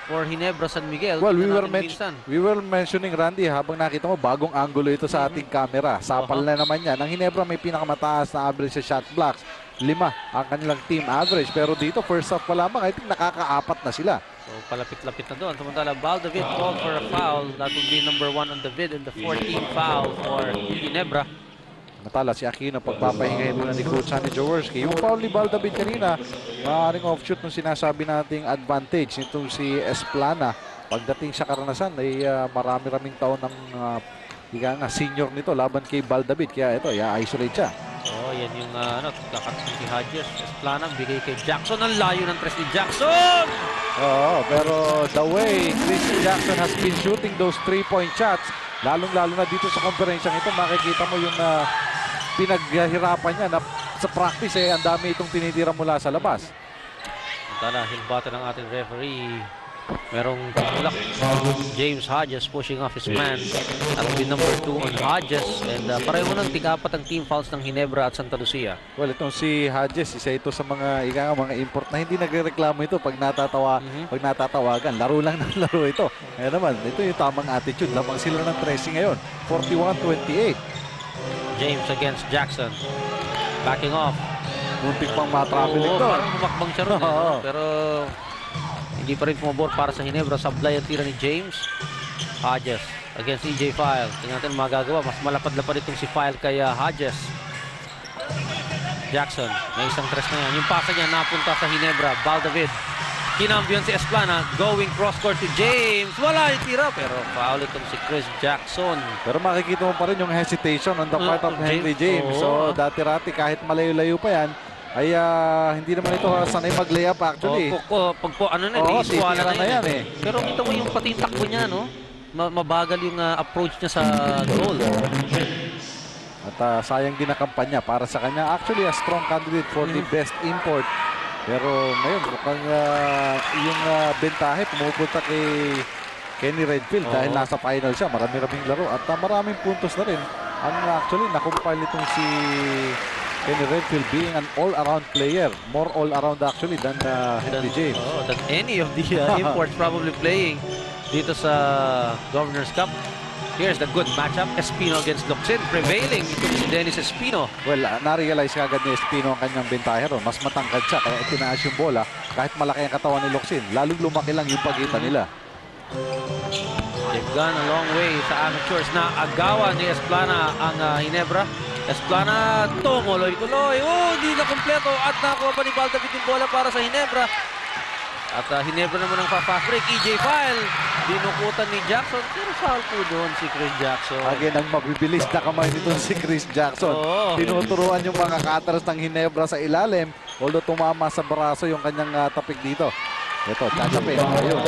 for Ginebra San Miguel. Well, Tingnan natin we were mentioning, Randy, habang nakita mo, bagong angulo ito sa ating camera. Sapal na naman yan. Ang Ginebra may pinakamataas na average sa shot blocks. 5 ang kanilang team average. Pero dito, first half pa lamang, I think nakaka-4 na sila. So, palapit-lapit na doon. Samantala, Val David called for a foul. That would be number 1 on David and the 14th foul for Ginebra. Matala si Aquino, pagpapahingahin muna ni Coach Sonny Jaworski. Yung foul ni Val David kanina, maaaring offshoot ng sinasabi nating advantage nitong si Esplana. Pagdating sa karanasan ay marami-raming taon ng senior nito laban kay Val David. Kaya ito, i-isolate siya. Oh, yan yung kakatsin si Hodges. Esplana, bigay kay Jackson. Ang layo ng tres ni Jackson! Oo, pero the way Chris Jackson has been shooting those 3-point shots, lalong-lalo na dito sa konferensyang ito, makikita mo yung pinaghirapan niya na sa practice ang dami itong tinitira mula sa labas. Tala, hilbata ng ating referee. Merong tulak. James Hodges pushing off his man. That will be number 2 on Hodges. And pareho ng tig-apat ang team fouls ng Ginebra at Santa Lucia. Well, itong si Hodges, isa ito sa mga mga import na hindi nagreklamo ito pag pag natatawagan. Laro lang ng laro ito. Kaya naman, ito yung tamang attitude. Lamang sila ng 13 ngayon. 41-28. James against Jackson. Backing off. Muntik pang matraveling to. Parang bumakbang siya ron. Pero hindi pa rin pumabor para sa Ginebra. Sablay ang tira ni James. Hodges against EJ File. Tingnan natin magagawa. Mas malapad-lapad itong si File kay Hodges. Jackson. May isang tres na yan. Yung pasa niya napunta sa Ginebra. Val David. Kinambiyon si Esplana. Going cross-court to James. Wala yung tira. Pero foul itong si Chris Jackson. Pero makikita mo pa rin yung hesitation on the part of Henry James. So dati-rati kahit malayo-layo pa yan, ay hindi naman ito sanay mag-layup actually. Iiswala na yan eh. Pero kita mo yung pati yung takbo niya, no? Mabagal yung approach niya sa goal. At sayang din ang kampanya para sa kanya. Actually, a strong candidate for the best import. Pero ngayon, mukhang yung bentahe pumupunta kay Kenny Redfield dahil nasa final siya. Marami-raming laro at maraming puntos na rin. Ang actually, nakumpile itong si Kenny Redfield being an all-around player. More all-around actually than Henry James. Than any of the imports probably playing dito sa Governor's Cup. Here's the good matchup. Espino against Locsin. Prevailing ito si Dennis Espino. Well, na-realize kagad ni Espino ang kanyang bentahe ron. Mas matangkad siya kaya itinaas yung bola kahit malaki ang katawan ni Locsin. Lalong lumaki lang yung pagitan nila. They've gone a long way sa amateurs na agawan ni Esplana ang Ginebra. Esplana, tumuloy-tuloy. Hindi na kompleto at nakuha pa ni Val David yung bola para sa Ginebra. At Ginebra naman ang fast break. EJ File, dinukutan ni Jackson. Pero foul po doon si Chris Jackson. Again, ang mabibilis na kamay nito si Chris Jackson. Tinuturuan yung mga cutters ng Ginebra sa ilalim. Although tumama sa braso yung kanyang tapik dito. Ito, tatapin. Ayun.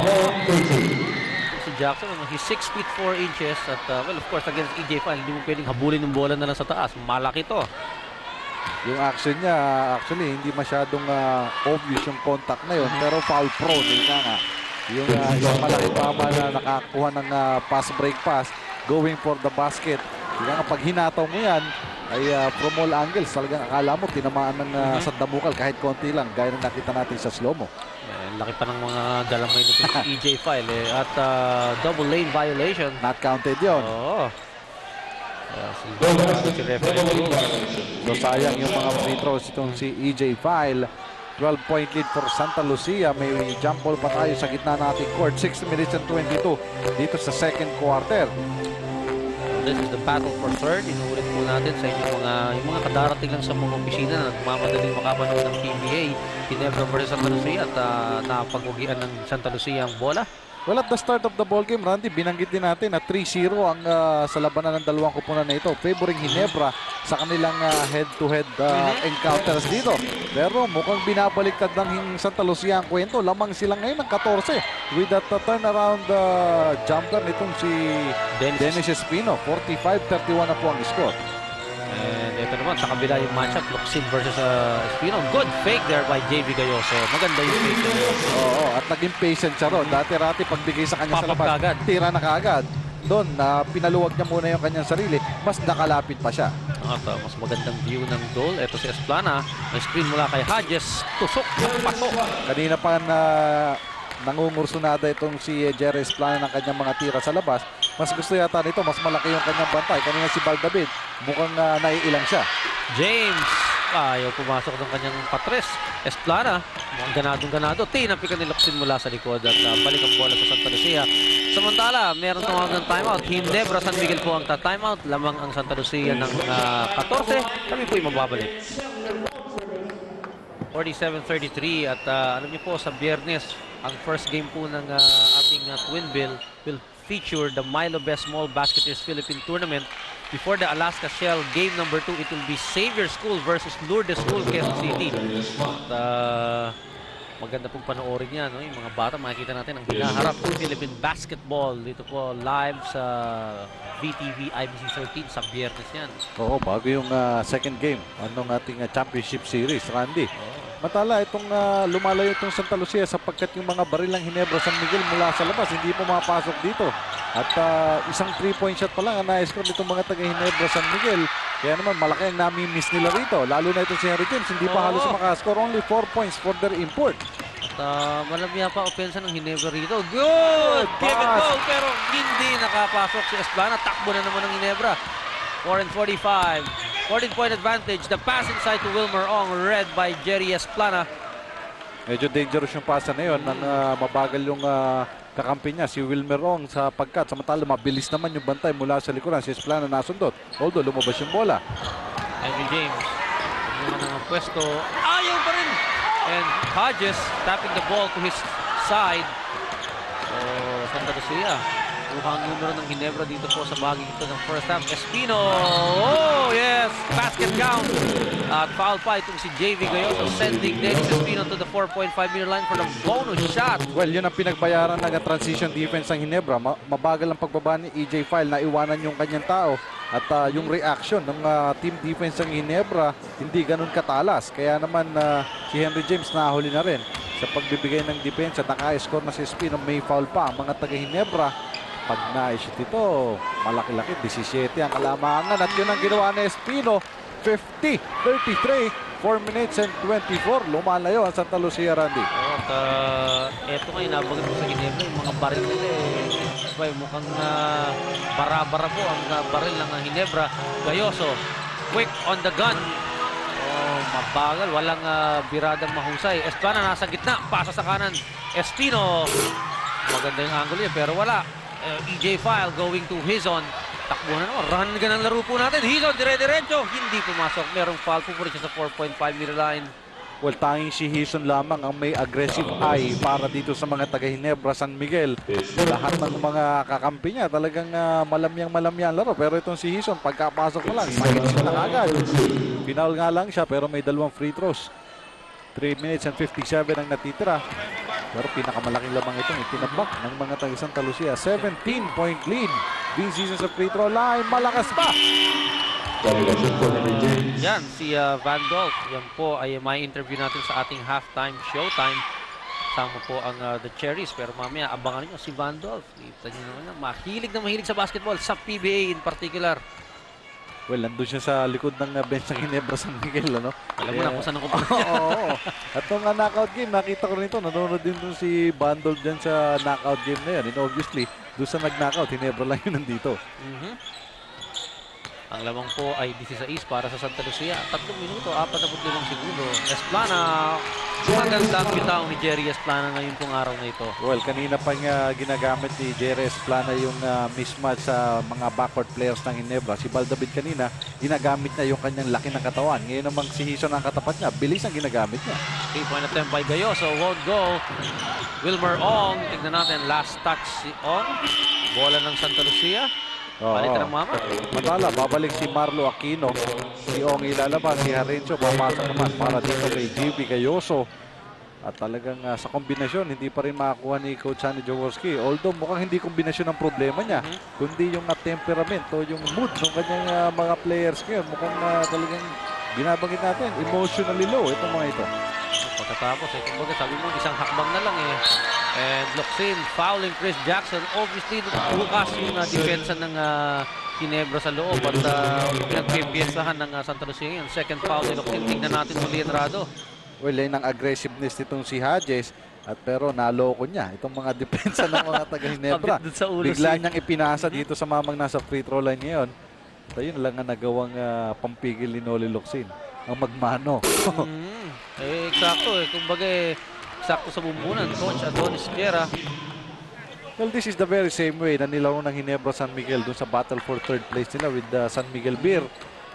Si Jackson, he's 6 feet 4 inches. At well, of course, against EJ File, hindi mo pwedeng habulin ng bola na lang sa taas. Malaki to. Yung action niya, actually, hindi masyadong obvious yung contact na yun. Pero foul prone, nga. Yung isang malaking tama na nakakuha ng pass break pass, going for the basket. Nga pag hinataw mo yan, ay from all angles, talagang akala mo, tinamaan ng sandamukal kahit konti lang, gaya na nakita natin sa slow-mo. Laki pa ng mga galamay nito ng EJ File. At double lane violation. Not counted yun. Oo. So sayang yung mga free throws itong si EJ File. 12-point lead for Santa Lucia. May jump ball pa tayo sa gitna nating court. 60 minutes and 22 dito sa second quarter. This is the battle for third. Inuulit po natin sa inyo yung mga kadarating lang sa mga opisina na nagmamadaling makapanood ng PBA. Ginebra versus Santa Lucia at napag-ugian ng Santa Lucia ang bola. Well, at the start of the ball game, Randy, binanggit din natin na 3-0 ang sa labanan ng dalawang kupunan na ito. Favoring Ginebra sa kanilang head-to-head encounters dito. Pero mukhang binabaliktad ng Santa Lucia ang kwento. Lamang sila ngayon ng 14 with that turnaround jumper nitong si Dennis Espino. 45-31 na po ang score. And ito naman, sa kabila yung matchup, Locsin versus Espino. Good fake there by JV Gayoso. Maganda yung fake niya. Oo, at naging patient siya ron. Dati-rati pagbigay sa kanya sa Papap labas, kaagad. tira na kaagad. Doon, pinaluwag niya muna yung kanyang sarili. Mas nakalapit pa siya. At mas magandang view ng goal. Ito si Esplana. May screen mula kay Hodges. Tusok at pasok. Kanina pa nangungursunada itong si Jerry Esplana ng kanyang mga tira sa labas. Mas gusto yata nito, mas malaki yung kanyang bantay. Kanina si Baldavid, mukhang naiilang siya. James. Ayaw pumasok ng kanyang patres. Esplana. Mukhang ganadong-ganado. Tinapikan ni Locsin mula sa likod. At balik ang bola sa Santa Lucia. Samantala, meron tawag ng timeout. Ginebra San Miguel po ang timeout. Lamang ang Santa Lucia ng 14. Kami po'y mababalik. 47-33 at alam niyo po sa Biyernes ang first game po ng ating Twin Bill will feature the Milo Best Small Basketeers Philippine Tournament. Before the Alaska Shell game number 2, it will be Xavier School versus Lourdes School, Quezon City. At maganda pong panoorin yan, no? Yung mga bata, makikita natin ang hinaharap ng Philippine basketball dito po live sa VTV IBC 13 sa Biyernes yan. Oo, bago yung second game anong ating championship series, Randy. Matala, itong lumalayo itong Santa Lucia sapagkat yung mga baril ng Ginebra San Miguel mula sa labas, hindi pumapasok dito. At isang 3-point shot pa lang ang na-score nitong mga taga-Ginebra San Miguel. Kaya naman, malaki ang nami-miss nila rito. Lalo na itong si Henry James, hindi pa halos makascore. Only 4 points for their import. At malamya pa opensa ng Ginebra rito. Good! Give it goal! Pero hindi nakapasok si Esplana. Takbo na naman ng Ginebra. 4-45. 14-point advantage. The pass inside to Wilmer Ong, read by Jerry Esplana. Medyo dangerous yung pasa na yun. Nang mabagal yung kakampi niya, si Wilmer Ong, sapagkat samantala mabilis naman yung bantay mula sa likuran. Si Esplana nasundot. Although lumabas yung bola. Henry James. Ano ng pwesto. Ayaw pa rin! And Hodges tapping the ball to his side. So, Santa Lucia. Mukhang numero ng Ginebra dito po sa bahagi ito ng first half. Espino! Oh, yes! Basket count! At foul pa itong si JV Gayoso, sending Dennis Espino to the 4.5-meter line for the bonus shot. Well, yun ang pinagbayaran ng transition defense ng Ginebra. Mabagal ang pagbaba ni EJ File na iwanan yung kanyang tao. At yung reaction ng team defense ng Ginebra, hindi ganun katalas. Kaya naman si Henry James nahuli na rin sa pagbibigay ng depensa. Naka-score na si Espino, may foul pa ang mga taga-Ginebra. Pag na-shoot ito, malaki-laki, 17 ang kalamangan. At yun ang ginawa ni Espino, 50-33, 4 minutes and 24. Lumalayo ang Santa Lucia, Randy. At eto ngayon, nabagat mo sa Ginebra, yung mga baril nila mukhang bara-bara po ang baril ng Ginebra. Gayoso, quick on the gun. Oh, mabagal, walang biradang mahusay. Esplana nasa gitna, pasa sa kanan. Espino, maganda yung angle niya, pero wala. EJ File going to Hizon. Takbo na naman. Run ka ng laro po natin. Hizon, dire-diretso. Hindi pumasok. Merong foul po rin siya sa 4.5-meter line. Well, tanging si Hizon lamang ang may aggressive eye para dito sa mga taga-Ginebra San Miguel. Lahat ng mga kakampi niya talagang malamyang-malamya ang laro. Pero itong si Hizon, pagkapasok mo lang, sakit na kagad. Final nga lang siya pero may 2 free throws. 3 minutes and 57 ang natitira. Pero pinakamalaking lamang itong itinabak ng mga taga Santa Lucia. 17-point lead. This season sa free throw line. Malakas pa! Yan, si Van Dolph. Yan po ay may interview natin sa ating halftime showtime. Sama po ang The Cherries. Pero mamaya, abangan nyo si Van Dolph. Kita nyo naman yan. Mahilig na mahilig sa basketball. Sa PBA in particular. Well, nandun siya sa likod ng bench ng Ginebra San Miguel, ano? Alam mo na kung saan ang kumpanya. Oo. At nung knockout game, nakita ko nito, nanonood din doon si Bandol dyan sa knockout game na yan. And obviously, doon sa nag-knockout, Ginebra lang yun nandito. Ang lamang po ay 16 para sa Santa Lucia. 3 minuto, 45 segundo. Esplana, magandang bitaw ni Jerry Esplana ngayon pong araw na ito. Well, kanina pa nga ginagamit ni Jerry Esplana yung mismatch sa mga backward players ng Ginebra. Si Baldavid kanina, ginagamit niya yung kanyang laki ng katawan. Ngayon namang si Hison ang katapat niya, bilis ang ginagamit niya. 3-point attempt by Gayoso, won't go. Wilmer Ong, tignan natin, last touch si Ong. Bola ng Santa Lucia. Balikan ng mama. Matala, babalik si Marlo Aquino. Si Ong ilalabas, si Harencio papasok naman para dito kay GB Gayoso. At talagang sa kombinasyon, hindi pa rin makakuha ni Coach Sonny Jaworski. Although mukhang hindi kombinasyon ang problema niya, kundi yung temperament o yung mood ng kanyang mga players ngayon. Mukhang talagang binabanggit natin, emotionally low itong mga ito. Pagkatapos, kumbaga sabi mo, isang hakbang na lang And Locsin fouling Chris Jackson. Obviously, bukas yung depensa ng Ginebra sa loob at pinagpipiyesahan ng Santa Lucia ngayon. Second foul ni Locsin. Tingnan natin muli ang Rado. Well, yun ang aggressiveness nitong si Hodges. At pero naloko niya itong mga depensa ng mga taga-Ginebra. Bigla niyang ipinasa dito sa mamang nasa free throw line ngayon. At ayun lang ang nagawang pampigil ni Noli Locsin. Ang magmano. Eksakto kumbaga sakto sa bumbunan, Coach Adonis Guerra. Well, this is the very same way na nilaro ng Ginebra San Miguel dun sa battle for third place nila with San Miguel Beer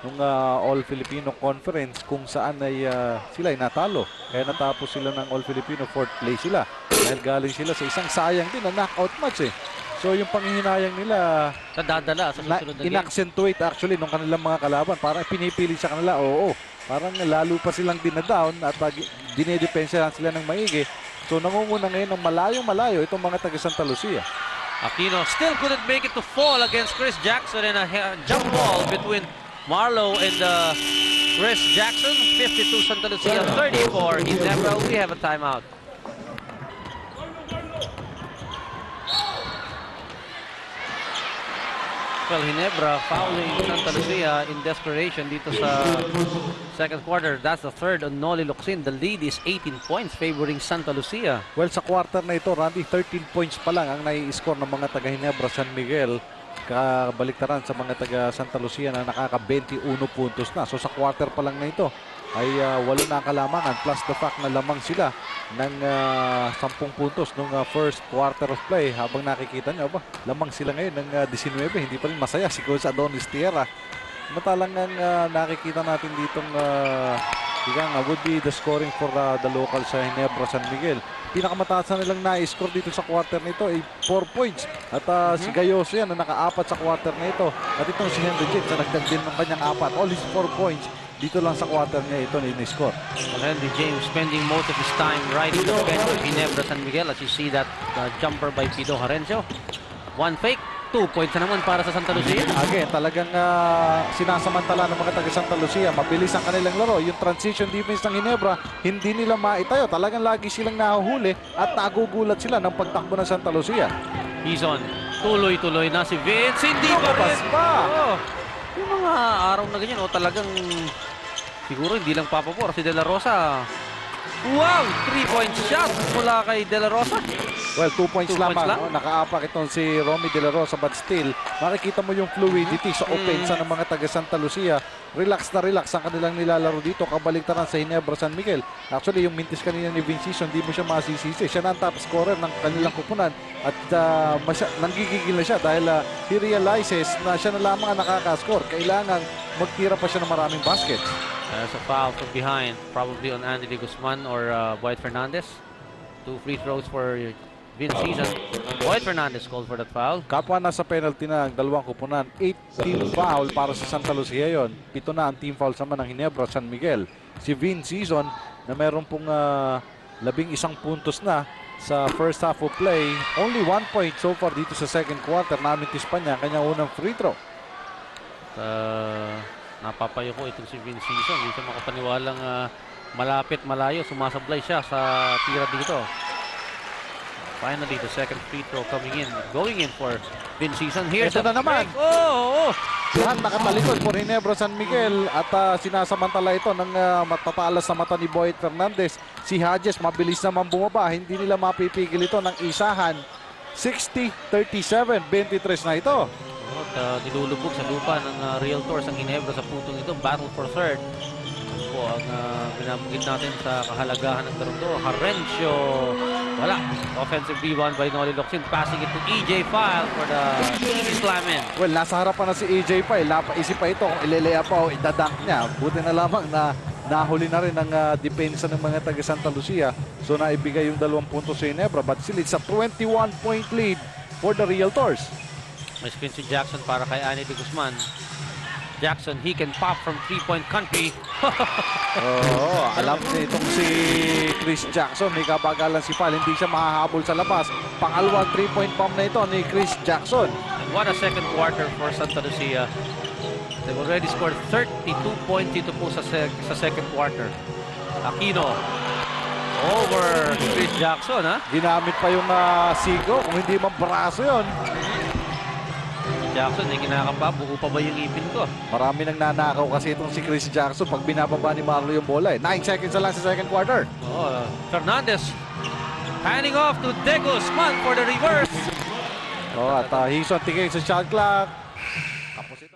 nung All-Filipino Conference kung saan ay sila ay natalo. Kaya natapos sila ng All-Filipino fourth place sila. Dahil galing sila sa isang sayang din na knockout match So yung panghihinayang nila nadadala sa susunod na game. In-accentuate actually nung kanilang mga kalaban. Parang pinipili sa kanila, parang lalo pa silang dinadown at dinedepensa lang sila ng maigi. So nangunguna ngayon ng malayong-malayo itong mga taga Santa Lucia. Aquino still couldn't make it to fall against Chris Jackson and a jump ball between Marlo and Chris Jackson. 52 Santa Lucia, 34 Ginebra. We have a timeout. Well, Ginebra fouling Santa Lucia in desperation dito sa second quarter. That's the third on Noli Locsin. The lead is 18 points favoring Santa Lucia. Well, sa quarter na ito, Randy, 13 points pa lang ang nai-score ng mga taga Ginebra San Miguel. Kabaliktaran sa mga taga Santa Lucia na nakaka-21 puntos na. So sa quarter pa lang na ito ay walo na ang kalamangan plus the fact na lamang sila ng 10 puntos nung first quarter of play. Habang nakikita nyo, lamang sila ngayon ng 19. Hindi pa rin masaya si Coach Adonis Tierra. Matalang nakikita natin ditong would be the scoring for the local sa Ginebra San Miguel. Pinakamataas na nilang na-score dito sa quarter nito ay 4 points. At si Gayoso yan na naka-4 sa quarter na ito. At itong si Henry James na nagdag din ng kanyang 4. All his 4 points dito lang sa quarter niya ito ni-score. Well, Henry James spending most of his time right in the bench of Ginebra San Miguel as you see that jumper by Pido Harencio. One fake. 2 points na naman para sa Santa Lucia. Again, talagang sinasamantala ng mga taga Santa Lucia. Mabilis ang kanilang laro. Yung transition defense ng Ginebra, hindi nila maitayo. Talagang lagi silang nahuhuli at nagugulat sila ng pagtakbo ng Santa Lucia. Hison, tuloy-tuloy na si Vince. Hindi pa rin. Yung mga araw na ganyan, talagang siguro hindi lang papapor. Si De La Rosa, wow! 3-point shot mula kay De La Rosa. Well, 2 points lamang. Nakaapak itong si Romy De La Rosa, but still, makikita mo yung fluidity sa offense ng mga taga Santa Lucia. Relax na relax ang kanilang nilalaro dito. Kabaliktaran sa Ginebra San Miguel. Actually, yung mintis kanina ni Vince, hindi mo siya masisisi. Siya na ang top scorer ng kanilang kupunan. At nanggigigil na siya dahil he realizes na siya na lamang ang nakaka-score. Kailangan magtira pa siya ng maraming baskets. There's a foul from behind, probably on Andy Guzman or Boyd Fernandez. 2 free throws for Vince Season. Boyd Fernandez called for that foul. Kapwa na sa penalty na ang dalawang kupunan. 8-team foul para sa Santa Lucia yon. 7 na ang team foul sama ng Ginebra San Miguel. Si Vince Season na meron pong 11 puntos na sa first half of play. Only 1 point so far dito sa second quarter. Namintis pa niya ang kanyang unang free throw. Napapayo ko itong si Vince Season. Hindi siya makapaniwalang malapit malayo. Sumasablay siya sa tira dito. Finally, the second free throw coming in. Going in for Vince Season. Here's ito na naman. Lahat nakatalikod for Ginebra San Miguel. At sinasamantala ito ng matatalas sa mata ni Boyd Fernandez. Si Hodges mabilis naman bumaba. Hindi nila mapipigil ito ng isahan. 60-37, 23 na ito. nilulubog sa lupa ng Realtors ang Ginebra sa putong ito. Battle for third. Ano po ang binabugid natin sa kahalagahan ng tarong to. Harencio. Wala. Offensive rebound by Noli Locsin. Passing it to EJ File for the easy slam in. Well, nasa harapan na si AJ pa. Isip pa ito kung ilelea pa o idadunk niya. Buti na lamang na nahuli na rin ang depensa ng mga taga Santa Lucia. So naibigay yung 2 puntos sa Ginebra. But still, it's a 21-point lead for the Realtors. May screen si Jackson para kay Annie de Guzman. Jackson, he can pop from 3-point country. Oo, alam niya itong si Chris Jackson. May kabagalan si Fal. Hindi siya mahahabol sa labas. Pangalawang 3-point bomb na ito ni Chris Jackson. And what a second quarter for Santa Lucia. They've already scored 32 points dito po sa second quarter. Aquino over Chris Jackson, ha? Ginamit pa yung sigo. Kung hindi man braso yun. Jackson, kinakapa. Buo pa ba yung ipin ko? Marami nang nanakaw kasi itong si Chris Jackson pag binababa ni Marlo yung bola. 9 seconds na lang sa second quarter. Oh, Fernandez handing off to De Guzman for the reverse. At Hison tingin sa shot clock. Tapos ito.